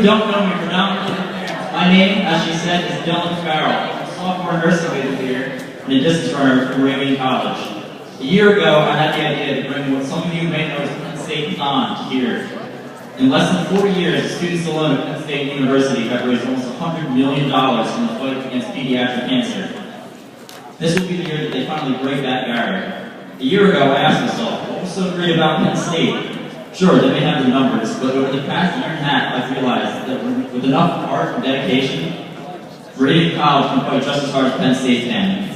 who don't know me for now, my name, as she said, is Dylan Farrell. I'm a sophomore nursing major here and a distance runner from Moravian College. A year ago, I had the idea to bring what some of you may know as Penn State Bond here. In less than 4 years, students alone at Penn State University have raised almost $100 million in the fight against pediatric cancer. This will be the year that they finally break that barrier. A year ago, I asked myself, what was so great about Penn State? Sure, they may have the numbers, but over the past year and a half, I've realized that with enough heart and dedication, Moravian College can fight just as hard as Penn State can.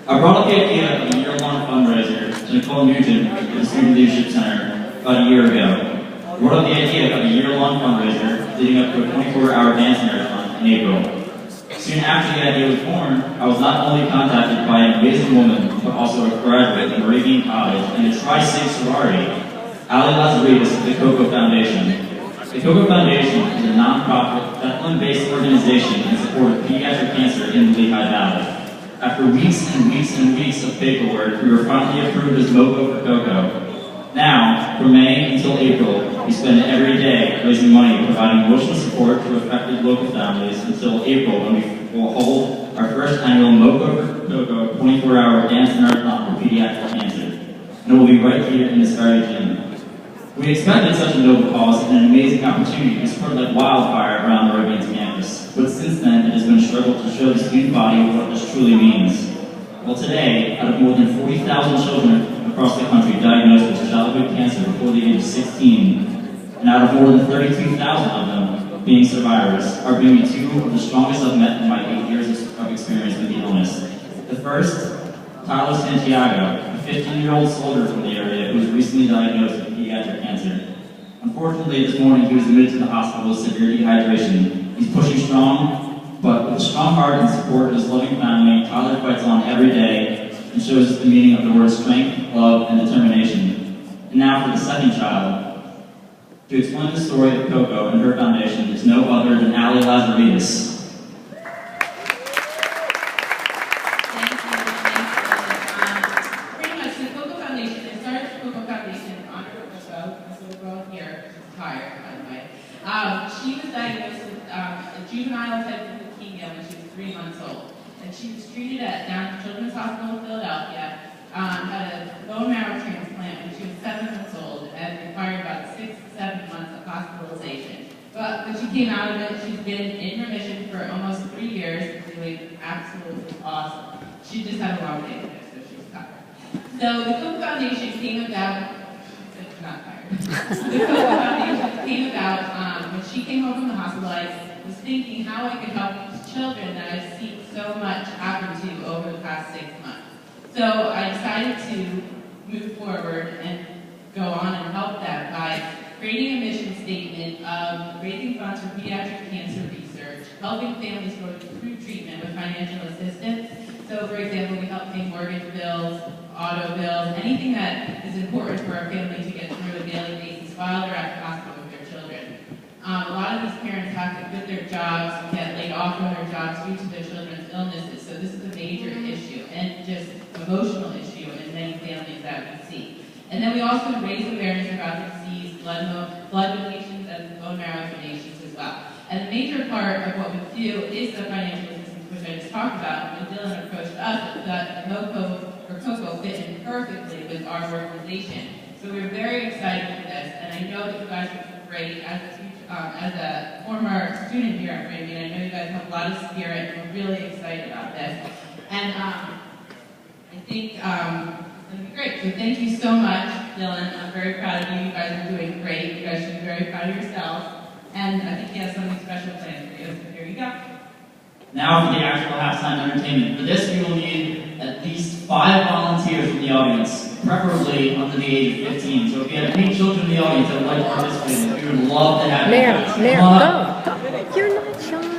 I brought up the idea of a year-long fundraiser to Nicole Nugent at the Student Leadership Center about a year ago. I brought up the idea of a year-long fundraiser leading up to a 24-hour dance marathon in April. Soon after the idea was born, I was not only contacted by an amazing woman, but also a graduate of Moravian College and a tri-sig sorority, Ali Lazaridis of the Coco Foundation. The Coco Foundation is a non-profit, Bethlehem-based organization in support of pediatric cancer in the Lehigh Valley. After weeks and weeks and weeks of paperwork, we were finally approved as Moco For Coco. Now, from May until April, we spend every day raising money providing emotional support to affected local families until April, when we will hold our first annual Moco For Coco 24-hour dance marathon for pediatric cancer. And it will be right here in this very gym. We expected such a noble cause and an amazing opportunity to spread like wildfire around Moravian's campus. But since then, it has been a struggle to show the student body what this truly means. Well, today, out of more than 40,000 children across the country diagnosed with childhood cancer before the age of 16, and out of more than 32,000 of them being survivors, are being two of the strongest I've met in my 8 years of experience with the illness. The first, Tyler Santiago, a 15-year-old soldier from the area who was recently diagnosed with pediatric cancer. Unfortunately, this morning he was admitted to the hospital with severe dehydration. He's pushing strong, but with a strong heart and support of his loving family, Tyler fights on every day and shows us the meaning of the word strength, love, and determination. And now for the second child. To explain the story of Coco and her foundation is no other than Ali Lazaridis. She was diagnosed with a juvenile type of leukemia when she was 3 months old. And she was treated at Children's Hospital of Philadelphia, had a bone marrow transplant when she was 7 months old, and required about 6 to 7 months of hospitalization. But when she came out of it, she's been in remission for almost 3 years, doing absolutely awesome. She just had a long day today, so she was tired. So the Coco Foundation came about, not tired. The Coco Foundation came about when she came home from the hospital. I was thinking how I could help these children that I've seen so much happen to over the past 6 months. So I decided to move forward and go on and help them by creating a mission statement of raising funds for pediatric cancer research, helping families go through treatment with financial assistance. So, for example, we help pay mortgage bills, auto bills, anything that is important for a family to get through a daily basis while they're at the hospital with their children. A lot of these parents have to quit their jobs, get laid off from their jobs due to their children's illnesses, so this is a major issue and just emotional issue in many families that we see. And then we also raise awareness about the disease, blood donations, and bone marrow donations as well. And a major part of what we do is the financial assistance, which I just talked about. When Dylan approached us, that Moco For Coco fit in perfectly with our organization. So we're very excited for this, and I know that you guys will do great as a former student here at Moravian. I know you guys have a lot of spirit, and we're really excited about this. And I think it'll be great. So thank you so much, Dylan. I'm very proud of you. You guys are doing great. You guys should be very proud of yourselves. And I think he has something special planned for you. So here you go. Now for the actual halftime entertainment. For this, we will need at least 5 volunteers from the audience, preferably under the age of 15. So if you have any children in the audience that would like to participate, we would love to have you guys. Go. You're not shy.